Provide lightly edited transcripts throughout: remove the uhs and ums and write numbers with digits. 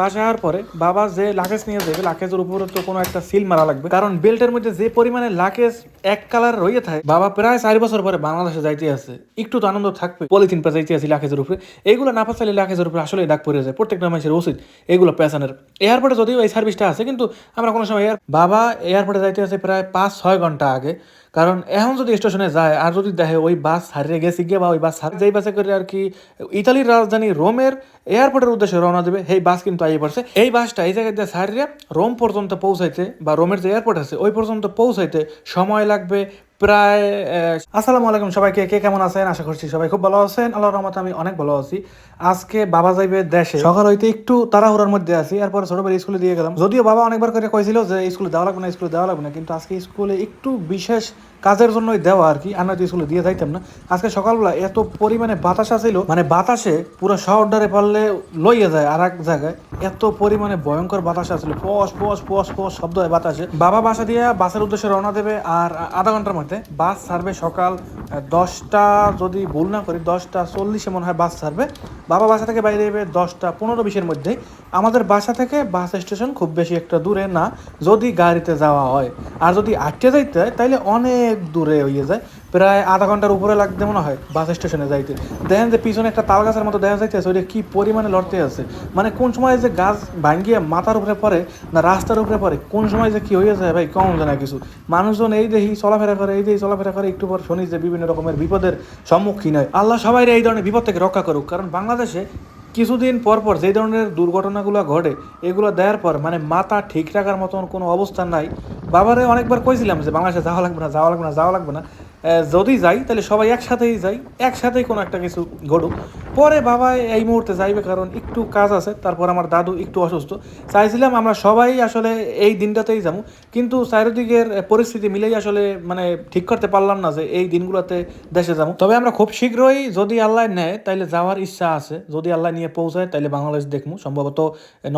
বাসায় আসার পরে বাবা যে লাকেজ নিয়ে যাবে লাকেজের উপরে তো কোনো একটা সিল মারা লাগবে, কারণ বেল্টের মধ্যে যে পরিমাণে লাকেজ এক কালার রয়ে থাকে। বাবা প্রায় 4 বছর পরে বাংলাদেশে যাইতে আছে, একটু তো আনন্দ থাকবে। পলিথিন পেঁচাইতে আছি লাকেজের উপরে, এইগুলো না পেঁচাইলে লাকেজের উপরে আসলে দাগ পড়ে যায়। প্রত্যেকটা মানুষের উচিত এগুলো পেঁচানোর। এয়ারপোর্টে যদিও এই সার্ভিসটা আছে, কিন্তু আমরা কোনো সময় বাবা এয়ারপোর্টে যাইতে আছে প্রায় 5-6 ঘন্টা আগে। কারণ এখন যদি স্টেশনে যায় আর যদি দেখে ওই বাস হারিয়ে গেছে গিয়ে, বা ওই বাস যেই বাসে করে আর কি ইতালির রাজধানী রোমের এয়ারপোর্টের উদ্দেশ্যে রওনা দেবে, এই বাস কিন্তু আইয়ে পড়ছে। এই বাসটা এই জায়গায় দিয়ে সারিয়ে রোম পর্যন্ত পৌঁছাইতে, বা রোমের যে এয়ারপোর্ট আছে ওই পর্যন্ত পৌঁছাইতে সময় লাগবে প্রায়। আসসালামু আলাইকুম সবাইকে, কে কেমন আছেন? আশা করছি সবাই খুব ভালো আছেন। আল্লাহর রহমতে আমি অনেক ভালো আছি। আজকে বাবা যাইবে দেশে, সকাল হইতে একটু তাড়াহুড়ার মধ্যে আছি। এরপর ছোট ভাই স্কুলে দিয়ে গেলাম, যদিও বাবা অনেকবার করে কইছিল যে স্কুলে দেওয়া লাগবে না, স্কুলে দেওয়া লাগবে না, কিন্তু আজকে স্কুলে একটু বিশেষ কাজের জন্যই দেওয়া আর কি, আর নয়তো স্কুলে দিয়ে যাইতাম না। আজকে সকালবেলা এত পরিমাণে বাতাস আসছিল, মানে বাতাসে পুরো শহরটারে পারলে লইয়া যায় আর এক জায়গায়। এত পরিমাণে ভয়ঙ্কর বাতাস আসছিল, ফস ফস ফস ফস শব্দ হয় বাতাসে। বাবা বাসা দিয়ে বাসের উদ্দেশ্যে রওনা দেবে, আর আধা ঘন্টার মধ্যে বাস ছাড়বে। সকাল 10টা, যদি ভুল না করি 10টা 40 মনে হয় বাস ছাড়বে। বাবা বাসা থেকে বাইরে যাবে 10টা 15-20-এর মধ্যেই। আমাদের বাসা থেকে বাস স্টেশন খুব বেশি একটা দূরে না, যদি গাড়িতে যাওয়া হয়। আর যদি আটকে যাইতে হয় তাইলে অনেক দূরে হয়ে যায়, প্রায় আধা ঘন্টার উপরে লাগতে মনে হয় বাস স্টেশনে যাইতে। দেখেন যে পিছনে একটা তাল গাছের মতো দেখা যাইতেছে, ওইটা কি পরিমাণে লড়তে আছে। মানে কোন সময় যে গাছ ভাঙ্গিয়ে মাথার উপরে পড়ে না রাস্তার উপরে পড়ে, কোন সময় যে কি হয়ে যায় ভাই কম জানা কিছু। মানুষজন এই দেখি চলাফেরা করে, এই দেখি চলাফেরা করে, একটু পর শুনি যে বিভিন্ন রকমের বিপদের সম্মুখীন হয়। আল্লাহ সবাই এই ধরনের বিপদ থেকে রক্ষা করুক। কারণ বাংলাদেশে কিছুদিন পর পর যে ধরনের দুর্ঘটনাগুলো ঘটে, এগুলো দেওয়ার পর মানে মাথা ঠিক রাখার মতন কোনো অবস্থা নাই। বাবারে অনেকবার কইছিলাম যে বাংলাদেশে যাওয়া লাগবে না, যাওয়া লাগবে না, যাওয়া লাগবে না। যদি যাই তাহলে সবাই একসাথেই যাই, একসাথেই কোনো একটা কিছু ঘটুক। পরে বাবা এই মুহূর্তে যাইবে, কারণ একটু কাজ আছে। তারপর আমার দাদু একটু অসুস্থ। চাইছিলাম আমরা সবাই আসলে এই দিনটাতেই যাবো, কিন্তু চারিদিকের পরিস্থিতি মিলেই আসলে মানে ঠিক করতে পারলাম না যে এই দিনগুলোতে দেশে যাবো। তবে আমরা খুব শীঘ্রই যদি আল্লাহ নেয় তাইলে যাওয়ার ইচ্ছা আছে। যদি আল্লাহ নিয়ে পৌঁছায় তাইলে বাংলাদেশ দেখবো, সম্ভবত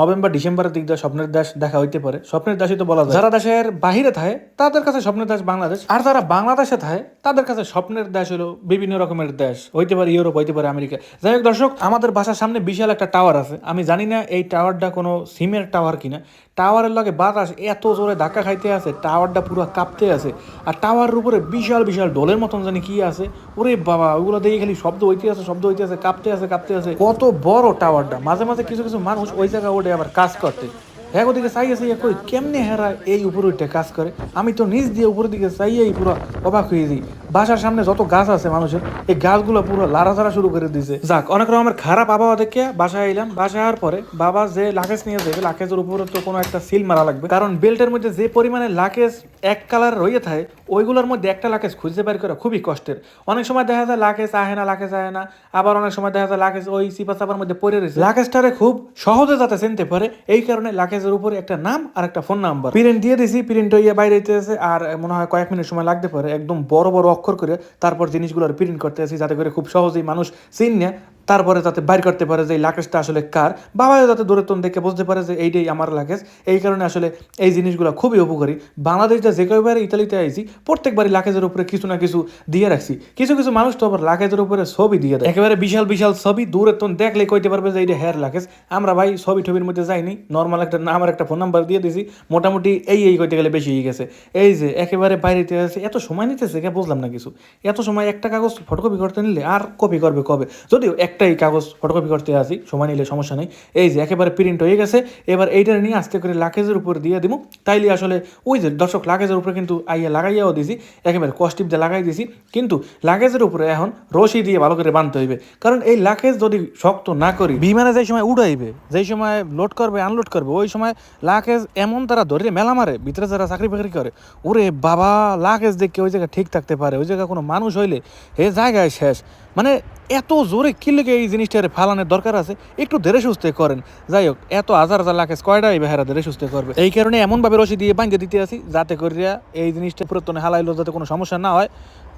নভেম্বর-ডিসেম্বরের দিক দিয়ে স্বপ্নের দেশ দেখা হইতে পারে। স্বপ্নের দেশই তো বলা যায়। যারা দেশের বাহিরে থাকে তাদের কাছে স্বপ্নের দেশ বাংলাদেশ, আর যারা বাংলাদেশে থাকে তাদের কাছে স্বপ্নের দেশ হলো বিভিন্ন রকমের দেশ, হইতে পারে ইউরোপ, হইতে পারে আমেরিকা। যাই হোক দর্শক, আমাদের বাসার সামনে বিশাল একটা টাওয়ার আছে। আমি জানি না এই টাওয়ারটা কোনো সিমের টাওয়ার কিনা। টাওয়ারের লগে বাতাস এত জোরে ধাক্কা খাইতে আছে, টাওয়ারটা পুরো কাঁপতে আছে। আর টাওয়ারের উপরে বিশাল বিশাল ডোলের মতন জানি কি আছে, ওরে বাবা, ওইগুলো দেখে খালি শব্দ হইতে আছে, শব্দ হইতে আছে, কাঁপতে আছে, কাঁপতে আছে। কত বড় টাওয়ারটা! মাঝে মাঝে কিছু কিছু মানুষ ওই জায়গায় ওঠে আবার কাজ করতে। হ্যাঁ, ওদিকে চাইয়ে চাইয়ে কই কেমনে হেরা এই উপরে উঠে কাজ করে। আমি তো নিচ দিয়ে উপরের দিকে চাইয়েই পুরো অবাক হয়ে যাই। বাসার সামনে যত গাছ আছে মানুষের, এই গাছগুলো পুরো লাড়াচাড়া শুরু করে দিয়েছে। যাক, অনেক রকমের খারাপ আবহাওয়া দেখে বাসায় এলাম। বাসায় আসার পরে বাবা যে লাকেজ নিয়ে যাবে লাকেজের উপরে তো কোনো একটা সিল মারা লাগবে, কারণ বেল্টের মধ্যে যে পরিমাণে লাকেজ এক কালার রয়ে থাকে, ওইগুলোর মধ্যে একটা লাকেজ খুঁজতে বের করা খুবই কষ্টের। অনেক সময় দেখা যায় লাকেজ আহে না, লাকেজ আহে না। আবার অনেক সময় দেখা যায় লাকেজ ওই চিপা চাপার মধ্যে পড়ে রয়েছে। লাকেজটারে খুব সহজে যাতে চিনতে পারে, এই কারণে লাকেজের উপরে একটা নাম আর একটা ফোন নাম্বার প্রিন্ট দিয়ে দিছি। প্রিন্ট হইয়া বাইরে হইতেছে, আর মনে হয় কয়েক মিনিট সময় লাগতে পারে। একদম বড় বড় অক্ষর করে তারপর জিনিসগুলোর প্রিন্ট করতে আছি, যাতে করে খুব সহজেই মানুষ চিনে তারপরে যাতে বাইর করতে পারে যে এই লাকেজটা আসলে কার। বাবা যাতে দূরত্ব দেখে বুঝতে পারে যে এইটাই আমার লাকেজ। এই কারণে আসলে এই জিনিসগুলো খুবই উপকারী। বাংলাদেশ যে কয়েকবারে ইতালিতে আইছি, প্রত্যেকবারই লাকেজের উপরে কিছু না কিছু দিয়ে রাখছি। কিছু কিছু মানুষ তো আবার লাকেজের উপরে ছবি দিয়ে দেয়, একেবারে বিশাল বিশাল ছবি, দূরত্ব দেখলে কইতে পারবে যে এইটা হেয়ার লাকেজ। আমরা ভাই ছবি টবির মধ্যে যাইনি, নর্মাল একটা নাম আর একটা ফোন নাম্বার দিয়ে দিছি। মোটামুটি এই কইতে গেলে বেশি হয়ে গেছে। এই যে একেবারে বাইরেতে আছে, এত সময় নিতেছে কে বুঝলাম না কিছু। এত সময় একটা কাগজ ফটোকপি করতে নিলে আর কপি করবে কবে? যদিও একটাই কাগজ ফটোকপি করতে আসি, সময় নিলে সমস্যা নেই। এই যে একেবারে প্রিন্ট হয়ে গেছে। এবার এইটা নিয়ে আস্তে করে লাকেজের উপর দিয়ে দিব, তাইলে আসলে ওই যে দর্শক লাকেজের উপরে কিন্তু আইয়া লাগাইয়াও দিছি, একেবারে কস্টিপ দিয়ে লাগাই দিছি। কিন্তু লাকেজের উপরে এখন রশি দিয়ে ভালো করে বাঁধতে হইবে, কারণ এই লাকেজ যদি শক্ত না করি, বিমানে যেই সময় উড়াইবে, যেই সময় লোড করবে আনলোড করবে, ওই সময় লাকেজ এমন তারা ধরে মেলা মারে, ভিতরে যারা চাকরি বাকরি করে, ওরে বাবা, লাকেজ দেখে ওই জায়গায় ঠিক থাকতে পারে, ওই জায়গায় কোনো মানুষ হইলে এ জায়গায় শেষ। মানে এত জোরে কি লেগে এই জিনিসটার ফালানোর দরকার আছে, একটু ধীরে সুস্থে করেন। যাই হোক, এত হাজার হাজার লাকেজ কয়টাই বেহারা ধীরে সুস্থে করবে। এই কারণে এমনভাবে রশি দিয়ে বাঁধিয়ে দিতে আসি, যাতে করিয়া এই জিনিসটা পুরাতনে হালাইলো যাতে কোনো সমস্যা না হয়,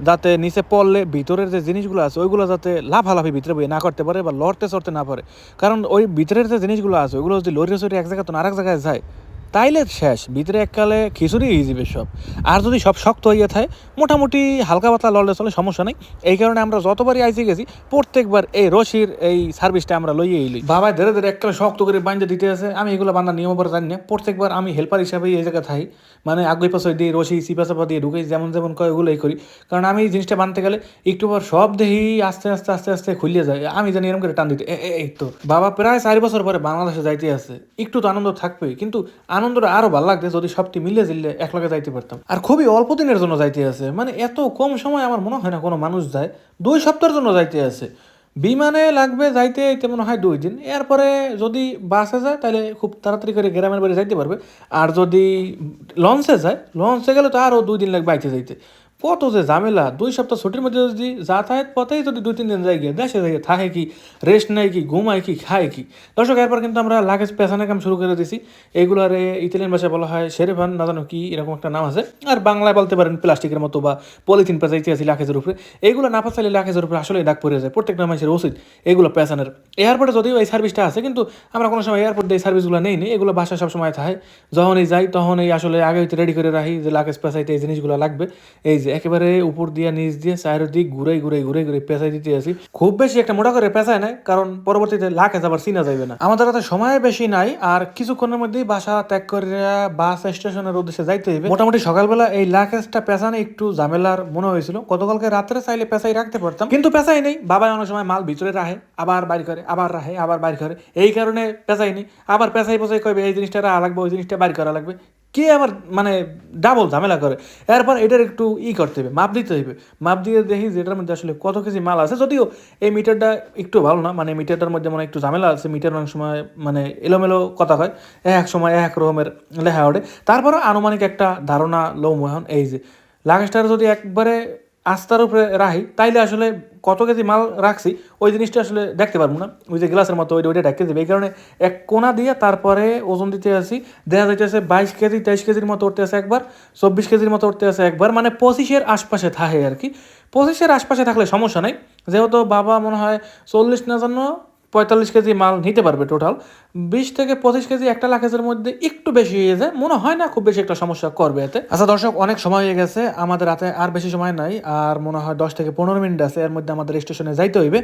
যাতে নিচে পড়লে ভিতরের যে জিনিসগুলো আছে ওইগুলো যাতে লাফালাফি ভিতরে বই না করতে পারে বা লড়তে চড়তে না পারে। কারণ ওই ভিতরের যে জিনিসগুলো আছে ওইগুলো যদি লড়িয়ে চড়িয়ে এক জায়গা তো আরেক জায়গায় যায়, তাইলে শেষ, ভিতরে এককালে খিচুড়ি হয়ে যাবে সব। আর যদি সব শক্ত হইয়া থাকে মোটামুটি হালকা পাতলা লড়লে চলে, সমস্যা নেই। এই কারণে আমরা যতবারই আইসি গেছি প্রত্যেকবার এই রশির এই সার্ভিসটা আমরা লইয়ে এলি। বাবা ধীরে ধীরে এককালে শক্ত করে বান্ধে দিতে আছে, আমি এগুলো বান্ধার নিয়ম পরে জানি না। প্রত্যেকবার আমি হেল্পার হিসাবে এই জায়গায় থাকি, মানে আগুই পাশে দিয়ে রশি চিপা চাপা দিয়ে ঢুকে যেমন যেমন কয় ওগুলোই করি। কারণ আমি এই জিনিসটা বানতে গেলে একটু পর সব দেখি আস্তে আস্তে আস্তে আস্তে খুলিয়ে যায়, আমি জানি এরকম করে টান দিতে। এই তো বাবা প্রায় 4 বছর পরে বাংলাদেশে যাইতে আছে, একটু তো আনন্দ থাকবেই, কিন্তু আনন্দটা আরো ভালো লাগবে যদি সবটি মিলে জিললে একলগে যাইতে পারতাম। আর খুবই অল্প দিনের জন্য যাইতে আছে, মানে এত কম সময় আমার মনে হয় না কোনো মানুষ যায়। 2 সপ্তাহের জন্য যাইতে আছে। বিমানে লাগবে যাইতে এইতে মনে হয় 2 দিন, এরপরে যদি বাসে যায় তাহলে খুব তাড়াতাড়ি করে গ্রামের বাড়ি যাইতে পারবে। আর যদি লঞ্চে যায়, লঞ্চে গেলে তো আরও 2 দিন লাগবে আইতে যাইতে। কত যে ঝামেলা! 2 সপ্তাহ ছুটির মধ্যে যদি যাতায়াত পথেই যদি 2-3 দিন যাই গিয়ে দেশে যাই থাকে কি, রেস্ট নেয় কি, ঘুমায় কি, খায় কি। দর্শক এরপর কিন্তু আমরা লাগেজ পেছানোর কাম শুরু করে দিছি। এইগুলারে ইতালিয়ান ভাষায় বলা হয় শেরেফান, না জানো কি এরকম একটা নাম আছে। আর বাংলায় বলতে পারেন প্লাস্টিকের মতো বা পলিথিন পেঁচাইতে আছি লাগেজের উপরে। এইগুলো না পেঁচাইলে লাগেজের উপরে আসলে দাগ পড়ে যায়, প্রত্যেকটা মানুষের উচিত এগুলো পেঁচানোর। এয়ারপোর্টে যদিও এই সার্ভিসটা আছে, কিন্তু আমরা কোনো সময় এয়ারপোর্টে এই সার্ভিসগুলো নেই নি। এগুলো বাসায় সবসময় থাকে, যখনই যাই তখনই আসলে আগে হইতে রেডি করে রাখি যে লাগেজ পেঁচাইতে এই জিনিসগুলো লাগবে। এই যে একেবারে উপর দিয়ে নিচ দিয়ে চারিদিক ঘুরে পেঁচাই দিতে আসি। খুব বেশি একটা মোটা করে পেঁচায় নাই, কারণ পরবর্তীতে লাগেজ আবার চিনা যাবে না। আমাদের হাতে সময় বেশি নাই, আর কিছুক্ষণের মধ্যেই বাসা ত্যাগ করে বাস স্টেশনের উদ্দেশ্যে যাইতে হইবে। মোটামুটি সকালবেলা এই লাগেজটা পেঁচানো একটু ঝামেলার মনে হয়েছিল। গতকালকে রাত্রে চাইলে পেঁচাই রাখতে পারতাম, কিন্তু পেঁচাই নেই। বাবা অনেক সময় মাল ভিতরে রাখে, আবার বাইর করে, আবার রাখে, আবার বাইর করে। এই কারণে পেঁচাই নেই। আবার পেঁচাই কইবে এই জিনিসটা রাখা লাগবে, ওই জিনিসটা বাইর করা লাগবে। কে আবার মানে ডাবল ঝামেলা করে। এরপর এটার একটু করতে হবে, মাপ দিতে হইবে। মাপ দিয়ে দেখি যে এটার মধ্যে আসলে কত কেজি মাল আছে। যদিও এই মিটারটা একটু ভালো না, মানে মিটারটার মধ্যে মনে একটু ঝামেলা আছে। মিটার অনেক সময় মানে এলোমেলো কথা হয়, এক সময় এক রকমের লেখা ওঠে। তারপরও আনুমানিক একটা ধারণা লৌম এখন। এই যে লাগেজটার যদি একবারে আস্তার উপরে রাখি তাইলে আসলে কত কেজি মাল রাখছি ওই জিনিসটা আসলে দেখতে পারবো না। ওই যে গ্লাসের মতো ওইটা ঢেকে দেবে। এই কারণে এক কোনা দিয়ে তারপরে ওজন দিতে আসি। দেখা যাইতেছে 22 কেজি 23 কেজির মতো উঠতে আছে একবার, 24 কেজির মতো উঠতে আছে একবার, মানে 25-এর আশপাশে থাকে আর কি। 25-এর আশপাশে থাকলে সমস্যা নেই, যেহেতু বাবা মনে হয় 40 না জন্য 45 কেজি মাল নিতে পারবে টোটাল। 20 থেকে 25 কেজি একটা লাগেজের মধ্যে একটু বেশি হয়ে যায়, মনে হয় না খুব বেশি একটা সমস্যা করবে এতে। আচ্ছা দর্শক, অনেক সময় হয়ে গেছে, আমাদের হাতে আর বেশি সময় নাই। আর মনে হয় 10 থেকে 15 মিনিট আছে, এর মধ্যে আমাদের স্টেশনে যাইতে হইবে।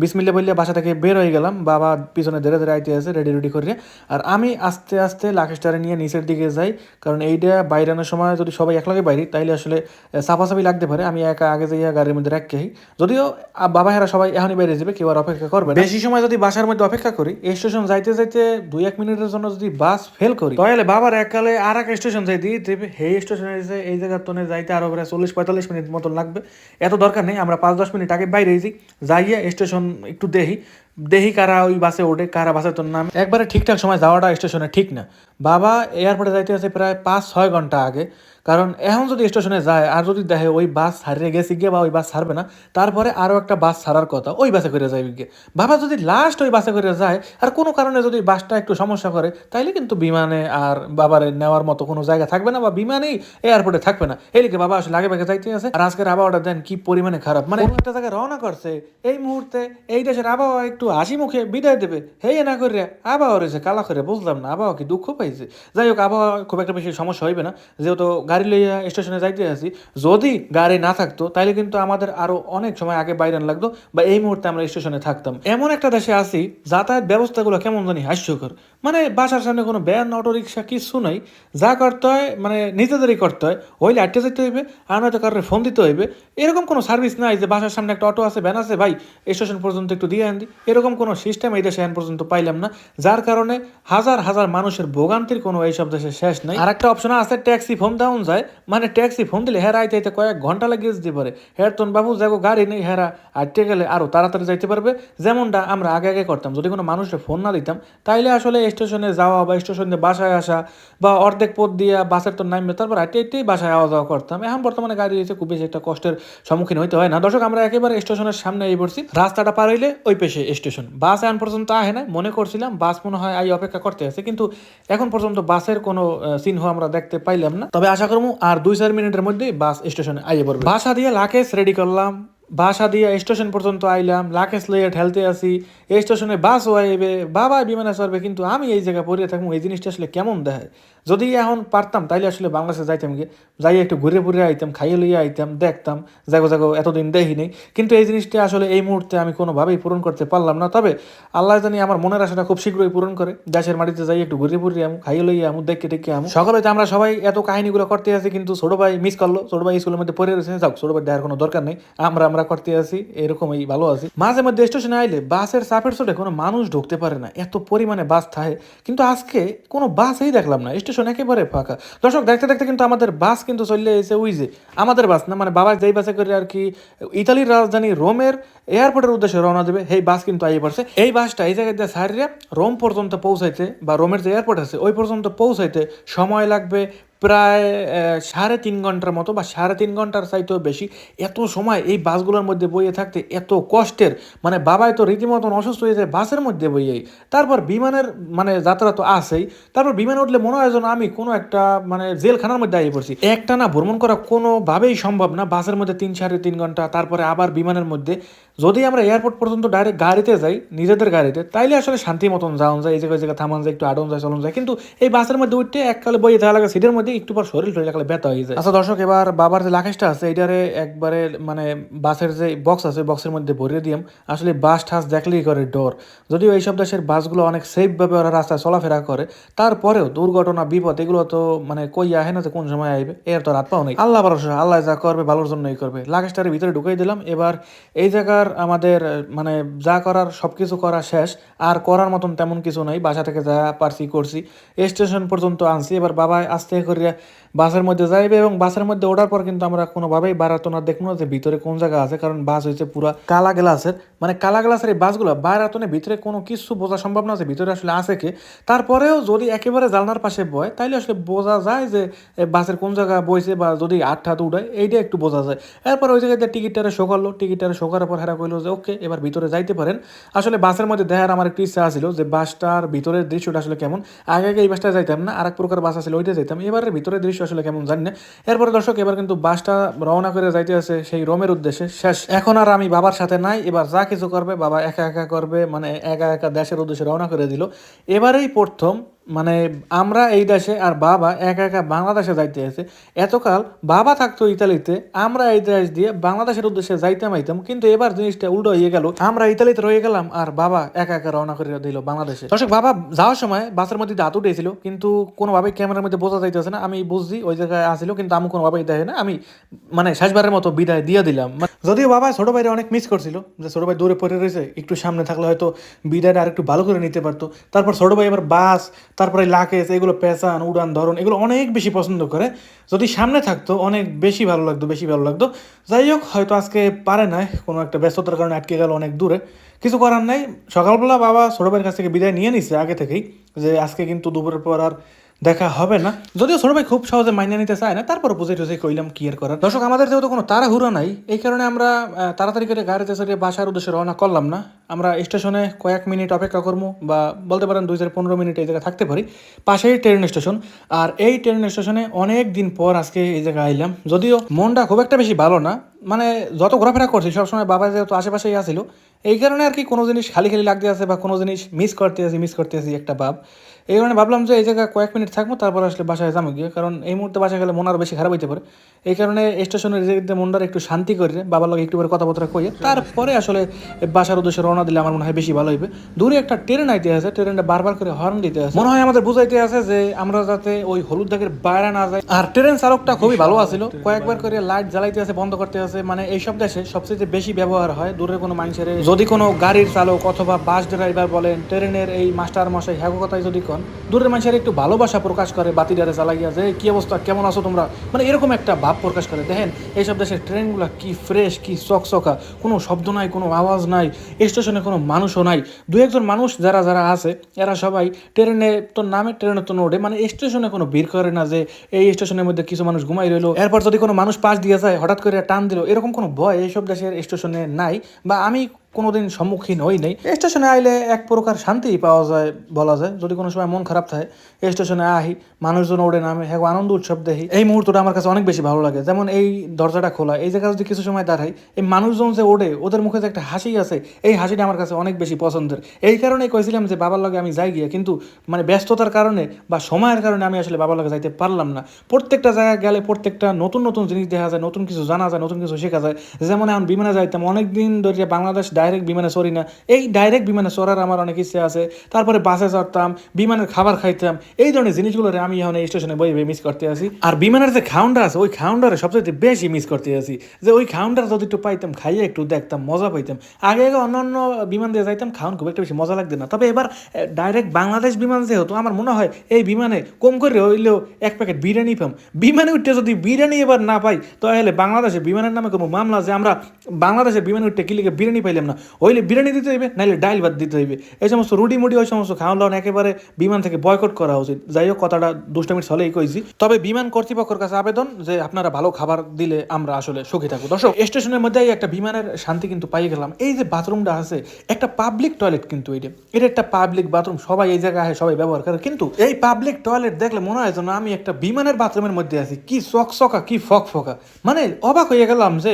বিসমিল্লাহ বললে বাসা থেকে বের হয়ে গেলাম। বাবা পিছনে ধীরে ধীরে আইতে আছে রেডি করে। আর আমি আস্তে আস্তে লাগেজটারে নিয়ে নিচের দিকে যাই, কারণ এইটা বাইরানোর সময় যদি সবাই একলাগে বাইরি তাইলে আসলে চাপাচাপি লাগতে পারে। আমি একা আগে যাইয়া গাড়ির মধ্যে রাখি। যদিও বাবা হেরা সবাই এখনই বাইরে যাবে, কেউ আর অপেক্ষা করবে না। বেশি সময় যদি বাসার মধ্যে অপেক্ষা করি, স্টেশন যাইতে যাইতে 2-1 মিনিটের জন্য যদি বাস ফেল করি, তাহলে বাবার এককালে আর এক স্টেশন যাই দিয়ে দেবে। এই স্টেশনে এসে এই জায়গার তোনে যাইতে আরো প্রায় 40-45 মিনিট মতন লাগবে। এত দরকার নেই, আমরা 5-10 মিনিট আগে বাইরে যাইয়া স্টেশন একটু দেখি কারা ওই বাসে ওঠে, কারা বাসে তোর নামে। একবারে ঠিকঠাক সময় যাওয়াটা স্টেশনে ঠিক না। বাবা এয়ারপোর্টে যাইতে আছে প্রায় 5-6 ঘন্টা আগে, কারণ এখন যদি স্টেশনে যায় আর যদি দেখে ওই বাস হারিয়ে গেছে গিয়ে বা ওই বাস ছাড়বে না, তারপরে আরও একটা বাস ছাড়ার কথা, ওই বাসে করে যাবে গিয়ে। বাবা যদি লাস্ট ওই বাসে করে যায় আর কোনো কারণে যদি বাসটা একটু সমস্যা করে, তাইলে কিন্তু বিমানে আর বাবারে নেওয়ার মতো কোনো জায়গা থাকবে না, বা বিমানেই এয়ারপোর্টে থাকবে না। এদিকে বাবা আসলে আগে যাইতে আছে। আর আজকের আবহাওয়াটা দেন কি পরিমাণে খারাপ, মানে একটা জায়গায় রওনা করছে এই মুহূর্তে এই দেশের আবহাওয়া একটু হাসি মুখে বিদায় দেবে, হেই না করে আবহাওয়া রয়েছে কালা করে। বুঝলাম না আবহাওয়া কি দুঃখ পাইছে। যাই হোক, আবহাওয়া খুব একটা বেশি সমস্যা হইবে না, যেহেতু গাড়ি লইয়া স্টেশনে যাইতে আছি। যদি গাড়ি না থাকতো তাইলে কিন্তু আমাদের আরো অনেক সময় আগে বাইরে লাগতো, বা এই মুহূর্তে আমরা স্টেশনে থাকতাম। এমন একটা দেশে আছি যাতায়াত ব্যবস্থাগুলো কেমন জানি হাস্যকর। মানে বাসার সামনে কোনো ভ্যান অটো রিক্সা কিছু নাই, যা করতে হয় মানে নিজেদেরই করতে হয়। হইলে আটকে যেতে হইবে, আর নয়তো কারোর ফোন দিতে হইবে। এরকম কোনো সার্ভিস নাই যে বাসার সামনে একটা অটো আছে, ভ্যান আছে, ভাই স্টেশন পর্যন্ত একটু দিয়ে আনদি। এরকম কোনো সিস্টেম এই দেশে এখন পর্যন্ত পাইলাম না, যার কারণে হাজার হাজার মানুষের ভোগান্তির কোনো এইসব দেশে শেষ নাই। আর একটা অপশন আছে, ট্যাক্সি ফোন দেওয়া যায়। মানে ট্যাক্সি ফোন দিলে হেরা আইতে কয়েক ঘন্টা লাগিয়ে যেতে পারে। হের তোন বাবু যাগো গাড়ি নেই, হেরা আটকে গেলে আরো তাড়াতাড়ি যাইতে পারবে, যেমনটা আমরা আগে করতাম। যদি কোনো মানুষের ফোন না দিতাম তাইলে আসলে স্টেশনে যাওয়া বা স্টেশনে বাসায় আসা বা অর্ধেক পথ দিয়ে বাসের তো নামবে, তারপর হাঁটতেই বাসায় আওয়া যাওয়া করতাম। এখন বর্তমানে গাড়ি এসে খুব বেশি একটা কষ্টের সম্মুখীন হইতে হয় না। দর্শক, আমরা একেবারে স্টেশনের সামনে এই পড়ছি। রাস্তাটা পার হইলে ওই পেশে স্টেশন। বাস এখন পর্যন্ত আহে না, মনে করছিলাম বাস মনে হয় আই অপেক্ষা করতে আছে, কিন্তু এখন পর্যন্ত বাসের কোনো চিহ্ন আমরা দেখতে পাইলাম না। তবে আশা করবো আর 2-4 মিনিটের মধ্যে বাস স্টেশনে আইয়ে পড়বে। বাসা দিয়ে লাগেজ রেডি করলাম, বাসা দিয়ে স্টেশন পর্যন্ত আইলাম, লাকেশ লইয়া ঠেলতে আসি, এই স্টেশনে বাসও আইবে, বাবা বিমানে চড়বে, কিন্তু আমি এই জায়গায় পড়িয়ে থাকবো, এই জিনিসটা আসলে কেমন দেখায়। যদি এখন পারতাম তাইলে আসলে বাংলাদেশে যাইতাম গিয়ে, যাই একটু ঘুরে ঘুরে আইতাম, খাইয়ে লইয়া আইতাম, দেখতাম জাগো জাগো এতদিন দেখি নেই। কিন্তু এই জিনিসটা আসলে এই মুহূর্তে আমি কোনোভাবেই পূরণ করতে পারলাম না। তবে আল্লাহ জানি আমার মনের আশাটা খুব শীঘ্রই পূরণ করে, দেশের মাটিতে যাই একটু ঘুরে ঘুরে আমু, খাইয়ে লইয়া আমু, দেখে দেখে আমু। সকালে তো আমরা সবাই এত কাহিনীগুলো করতে আছি, কিন্তু ছোট ভাই মিস করলো, ছোট ভাই স্কুলের মধ্যে পড়ে রয়েছে, যাও ছোট ভাই দেখার কোনো দরকার নেই, আমরা আমরা করতে আছি, এরকমই ভালো আছি। মাঝে মধ্যে স্টেশনে আইলে বাসের চাপের চোটে কোনো মানুষ ঢুকতে পারে না, এত পরিমাণে বাস থাকে, কিন্তু আজকে কোনো বাসই দেখলাম না, স্টেশন একেবারে ফাঁকা। দর্শক দেখতে দেখতে কিন্তু আমাদের বাস কিন্তু চলে এসে ওই যে আমাদের বাস না, মানে বাবা যেই বাসে করে আর কি ইতালির রাজধানী রোমের এয়ারপোর্টের উদ্দেশ্যে রওনা দেবে, সেই বাস কিন্তু আইয়ে পড়ছে। এই বাসটা এই জায়গায় দিয়ে সারিয়া রোম পর্যন্ত পৌঁছাইতে, বা রোমের যে এয়ারপোর্ট আছে ওই পর্যন্ত পৌঁছাইতে সময় লাগবে প্রায় 3.5 ঘন্টার মতো, বা 3.5 ঘন্টার চাইতেও বেশি। এত সময় এই বাসগুলোর মধ্যে বইয়ে থাকতে এত কষ্টের, মানে বাবাই তো রীতিমতন অসুস্থ হয়ে যায় বাসের মধ্যে বইয়েই। তারপর বিমানের মানে যাত্রা তো আসেই, তারপর বিমানে উঠলে মনে হয় যেন আমি কোনো একটা মানে জেলখানার মধ্যে আইয়ে পড়ছি। একটানা ভ্রমণ করা কোনোভাবেই সম্ভব না, বাসের মধ্যে 3-3.5 ঘন্টা, তারপরে আবার বিমানের মধ্যে। যদি আমরা এয়ারপোর্ট পর্যন্ত ডাইরেক্ট গাড়িতে যাই, নিজেদের গাড়িতে, তাইলে আসলে শান্তি মতন যাওয়া যায়, এই জায়গায় থামান যায়, একটু আডন যায়, চলন যায়। কিন্তু এই বাসের মধ্যে উঠতে এককালে বইয়ে থাকা লাগে সিটের মধ্যে, একটু পর শরীর লাগলে ব্যথা হয়ে যায়। আচ্ছা দর্শক, এবার বাবার যে লাকেশটা আছে এটারে একবারে মানে বাসের যে বক্স আছে বক্সের মধ্যে ভরিয়ে দিলাম। আসলে বাস ঠাস দেখলেই করে ডর, যদিও এইসব দেশের বাসগুলো অনেক সেফভাবে ওরা রাস্তায় চলাফেরা করে, তারপরেও দুর্ঘটনা বিপদ এগুলো তো মানে কই আহে না যে কোন সময় আইবে, এর তো রাত পাও নেই। আল্লাহ ভরসা, আল্লাহ যা করবে ভালোর জন্যই করবে। লাগেজটারে ভিতরে ঢুকাই দিলাম। এবার এই জায়গার আমাদের মানে যা করার সব কিছু করা শেষ, আর করার মতন তেমন কিছু নাই, বাসা থেকে যা পারছি করছি, স্টেশন পর্যন্ত আনছি। এবার বাবা আস্তে করে বাসের মধ্যে যাইবে, এবং বাসের মধ্যে ওঠার পর কিন্তু আমরা কোনোভাবেই বাড়াতো না, দেখবো না যে ভিতরে কোন জায়গা আছে, কারণ বাস হয়েছে পুরো কালা গ্লাসের, মানে কালা গ্লাসের এই বাসগুলো বাড়াতনে ভিতরে কোনো কিছু বোঝা সম্ভব না যে ভিতরে আসলে আছে কে। তারপরেও যদি একেবারে জানলার পাশে বয় তাইলে আসলে বোঝা যায় যে বাসের কোন জায়গা বইছে, বা যদি আট হাত উঠায় এইটা একটু বোঝা যায়। এরপর ওই জায়গাতে টিকিটটারে শো করলো, টিকিটটারে শো করার পর হেরা কইলো যে ওকে এবার ভিতরে যাইতে পারেন। আসলে বাসের মধ্যে দেখার আমার একটু ইচ্ছা ছিল যে বাসটার ভিতরের দৃশ্যটা আসলে কেমন। আগে আগে এই বাসটা যাইতাম না, আর এক প্রকার বাস আসলে ওইটা যাইতাম, এবারের ভিতরের দৃশ্য আসলে কেমন জানি না। এরপরে দর্শক এবার কিন্তু বাসটা রওনা করে যাইতে আছে সেই রোমের উদ্দেশ্যে। শেষ, এখন আর আমি বাবার সাথে নাই, এবার যা কিছু করবে বাবা একা একা করবে, মানে একা একা দেশের উদ্দেশ্যে রওনা করে দিল। এবারেই প্রথম মানে আমরা এই দেশে আর বাবা একা একা বাংলাদেশে যাইতে আছে। এতকাল বাবা থাকতো ইতালিতে, আমরা এই দেশ দিয়ে বাংলাদেশের উদ্দেশ্যে যাইতাম আইতাম, কিন্তু এবার জিনিসটা উল্টো হয়ে গেল, আমরা ইতালিতে রয়ে গেলাম আর বাবা একা একা রওনা করে দিল বাংলাদেশে। দর্শক বাবা যাওয়ার সময় বাসের মধ্যে দাঁত উঠেছিল, কিন্তু কোনোভাবে ক্যামেরার মধ্যে বোঝা যাইতেছে না, আমি বুঝছি ওই জায়গায় আসিল, কিন্তু আমি কোনোভাবেই দেখে না, আমি মানে শেষবারের মতো বিদায় দিয়ে দিলাম। যদিও বাবা ছোট ভাইরা অনেক মিস করছিল, যে ছোট ভাই দূরে পড়ে রয়েছে, একটু সামনে থাকলে হয়তো বিদায়টা আর একটু ভালো করে নিতে পারতো। তারপর ছোট ভাই এবার বাস, তারপরে লাকেজ, এগুলো পেছান উড়ান ধরন এগুলো অনেক বেশি পছন্দ করে, যদি সামনে থাকতো অনেক বেশি ভালো লাগতো, বেশি ভালো লাগতো। যাই হোক, হয়তো আজকে পারে নাই, কোনো একটা ব্যস্ততার কারণে আটকে গেল অনেক দূরে, কিছু করার নাই। সকালবেলা বাবা ছোট ভাইয়ের কাছ থেকে বিদায় নিয়ে নিচ্ছে আগে থেকেই, যে আজকে কিন্তু দুপুরের পর আর দেখা হবে না। যদিও ছোট ভাই খুব সহজে মাইনে নিতে চায় না, তারপর বুঝে টুঝে কইলাম কি আর করার। দর্শক আমাদের যেহেতু কোনো তাড়াহুড়া নাই, এই কারণে আমরা তাড়াতাড়ি করে গাড়িতে চড়িয়ে বাসার উদ্দেশ্যে রওনা করলাম না। আমরা স্টেশনে কয়েক মিনিট অপেক্ষা করবো, বা বলতে পারেন 2-15 মিনিট এই জায়গায় থাকতে পারি, পাশেই ট্রেন স্টেশন। আর এই ট্রেন স্টেশনে অনেক দিন পর আজকে এই জায়গায় আইলাম, যদিও মনটা খুব একটা বেশি ভালো না, মানে যত ঘোরাফেরা করছি সবসময় বাবা যেহেতু আশেপাশেই আসিল, এই কারণে আর কি কোনো জিনিস খালি খালি লাগতে আছে, বা কোনো জিনিস মিস করতে আসি একটা ভাব। এই কারণে ভাবলাম যে এই জায়গায় কয়েক মিনিট থাকবো, তারপর আসলে বাসায় যাবো গিয়ে, কারণ এই মুহূর্তে বাসায় গেলে মন আরও বেশি খারাপ হইতে পারে। এই কারণে স্টেশনের জায়গাতে মনটার একটু শান্তি করে বাবার লগে একটু করে কথাবার্তা কইয়ে তারপরে আসলে বাসার উদ্দেশ্যে রওনা দিলে আমার মনে হয় বেশি ভালো হইবে। দূরে একটা ট্রেন আইতে আছে, ট্রেনটা বারবার করে হর্ন দিতে আছে, মনে হয় আমাদের বুঝাইতে আছে যে আমরা যাতে ওই হলুদ দাগের বাইরে না যাই। আর ট্রেন চালকটা খুবই ভালো আছিল, কয়েকবার করে লাইট জ্বালাইতে আছে, বন্ধ করতে আছে, মানে এইসব দেশে সবচেয়ে বেশি ব্যবহার হয় দূরের কোনো মানুষের, যদি কোনো গাড়ির চালক অথবা বাস ড্রাইভার বলেন, ট্রেনের এই মাস্টার মশাই হ্যাঁ কথাই যদি কন, দূরের মানুষের একটু ভালোবাসা প্রকাশ করে, বাতিটারে চালাইয়া যে কি অবস্থা, কেমন আছো তোমরা, মানে এরকম একটা ভাব প্রকাশ করে। দেখেন এইসব দেশের ট্রেনগুলো কি ফ্রেশ, কি চকচকা, কোনো শব্দ নাই, কোনো আওয়াজ নাই, স্টেশনে কোনো মানুষও নাই। দু একজন মানুষ যারা যারা আছে এরা সবাই ট্রেনে তো নামে, ট্রেনে তো নোডে, মানে স্টেশনে কোনো ভিড় করে না যে এই স্টেশনের মধ্যে কিছু মানুষ ঘুমাই রইলো, এরপর যদি কোনো মানুষ পাশ দিয়ে যায় হঠাৎ করে টান দিল, এরকম কোনো ভয় এইসব দেশের স্টেশনে নাই, বা আমি কোনোদিন সম্মুখীন হই নাই। স্টেশনে আইলে এক প্রকার শান্তি পাওয়া যায় বলা যায়। যদি কোনো সময় মন খারাপ থাকে স্টেশনে আহি, মানুষজন ওড়ে নামে, হ্যাঁ আনন্দ উৎসব দেখি, এই মুহূর্তটা আমার কাছে অনেক বেশি ভালো লাগে। যেমন এই দরজাটা খোলা, এই জায়গায় যদি কিছু সময় দাঁড়াই, এই মানুষজন যে ওড়ে ওদের মুখে যে একটা হাসি আছে, এই হাসিটা আমার কাছে অনেক বেশি পছন্দের। এই কারণেই কইছিলাম যে বাবার লগে আমি যাই গিয়ে, কিন্তু মানে ব্যস্ততার কারণে বা সময়ের কারণে আমি আসলে বাবার লগে যাইতে পারলাম না। প্রত্যেকটা জায়গায় গেলে প্রত্যেকটা নতুন নতুন জিনিস দেখা যায়, নতুন কিছু জানা যায়, নতুন কিছু শেখা যায়। যেমন এখন বিমানে যাইতাম, অনেকদিন ধরে বাংলাদেশ ডাইরেক্ট বিমানে চড়ি না, এই ডাইরেক্ট বিমানে চড়ার আমার অনেক ইচ্ছে আছে। তারপরে বাসে চড়তাম, বিমানের খাবার খাইতাম, এই ধরনের জিনিসগুলো আমি এখন এই স্টেশনে বই মিস করতে আছি। আর বিমানের যে খাউন্ডার আছে, ওই খাউন্ডারে সবচেয়ে বেশি মিস করতে আছি। যে ওই খাউন্ডার যদি একটু পাইতাম, খাইয়ে একটু দেখতাম, মজা পাইতাম। আগে আগে অন্য অন্য বিমান দিয়ে যাইতাম, খাওয়ান খুব একটা বেশি মজা লাগতো না। তবে এবার ডাইরেক্ট বাংলাদেশ বিমান যেহেতু, আমার মনে হয় এই বিমানে কম করে হইলেও এক প্যাকেট বিরিয়ানি পাম। বিমানে উঠতে যদি বিরিয়ানি এবার না পাই, তাহলে বাংলাদেশের বিমানের নামে কোনো মামলা যে আমরা বাংলাদেশের বিমানে উঠতে কি লিখে বিরিয়ানি পাইলাম না, হইলে বিরিয়ানি দিতে হইবে, নাইলে ডাইল ভাত দিতে হইবে। এই সমস্ত রুডি মুডি ওই সমস্ত খাওয়ান দাওয়ান একেবারে বিমান থেকে বয়কট করা উচিত। যাই হোক, কথাটা দুষ্টামির ছলেই কইছি। তবে বিমান কর্তৃপক্ষের কাছে আবেদন যে আপনারা ভালো খাবার দিলে আমরা আসলে সুখী থাকবো। দর্শক, স্টেশনের মধ্যেই একটা বিমানের শান্তি কিন্তু পাই গেলাম। এই যে বাথরুমটা আছে, একটা পাবলিক টয়লেট কিন্তু এটা একটা পাবলিক বাথরুম, সবাই এই জায়গায় সবাই ব্যবহার করে। কিন্তু এই পাবলিক টয়লেট দেখলে মনে হয় যেন আমি একটা বিমানের বাথরুমের মধ্যে আছি। কি চকচকা, কি ফকফকা, মানে অবাক হয়ে গেলাম যে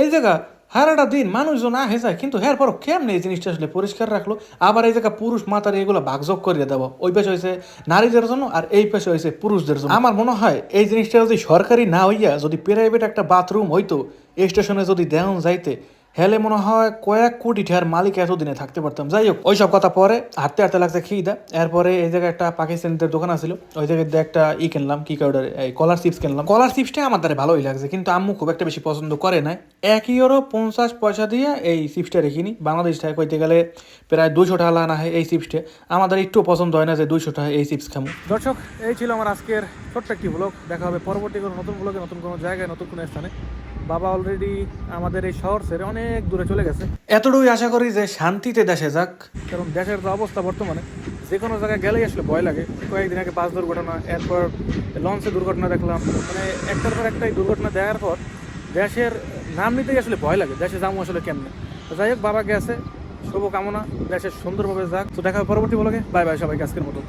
এই জায়গা সারাটা দিন মানুষজন আহে যায়, কিন্তু এর পরও কেমন এই জিনিসটা আসলে পরিষ্কার রাখলো। আবার এই জায়গা পুরুষ মাতার এগুলো ভাগযোগ করিয়ে দেবো, ওই পাশে হয়েছে নারীদের জন্য আর এই পাশে হয়েছে পুরুষদের জন্য। আমার মনে হয় এই জিনিসটা যদি সরকারি না হইয়া যদি প্রাইভেট একটা বাথরুম হইতো স্টেশনে যদি দেওয়া যাইতে, হেলে মনে হয় কয়েক কোটি টাকার মালিক এতদিনে থাকতে পারতাম। যাই হোক, ওইসব কথা পরে। হাঁটতে হাঁটতে লাগছে খিদা। এরপরে এই জায়গায় একটা পাকিস্তানিদের দোকান আছিল, ওই জায়গায় একটা কিনলাম, কি কাউডার এই কলার চিপস কিনলাম। কলার চিপসটা আমার দ্বারা ভালোই লাগছে, কিন্তু আম্মু খুব একটা বেশি পছন্দ করে নাই। 1 ইউরো 50 পয়সা দিয়ে এই চিপসটা রেখিনি। বাংলাদেশ থেকে কইতে গেলে প্রায় 200 টাকা লাগানো হয় এই চিপসটা। আমাদের একটু পছন্দ হয় না যে 200 টাকা এই চিপস খামো। দর্শক, এই ছিল আমার আজকের ছোট্ট একটি ব্লগ। দেখা হবে পরবর্তী কোনো নতুন ব্লগে, নতুন কোনো জায়গায়, নতুন কোনো স্থানে। বাবা অলরেডি আমাদের এই শহর ছেড়ে অনেক দূরে চলে গেছে। এতটুকুই আশা করি যে শান্তিতে দেশে যাক, কারণ দেশের যে অবস্থা বর্তমানে, যে কোনো জায়গায় গেলেই আসলে ভয় লাগে। কয়েকদিন আগে বাস দুর্ঘটনা, এরপর লঞ্চে দুর্ঘটনা দেখলাম, মানে একটার পর একটাই দুর্ঘটনা দেখার পর দেশের নাম নিতেই আসলে ভয় লাগে। দেশে যাবো আসলে কেমনে। যাই হোক, বাবা গেছে, শুভকামনা, দেশের সুন্দরভাবে যাক। তো দেখা হবে পরবর্তী ব্লগে। বাই বাই সবাইকে আজকের মতো।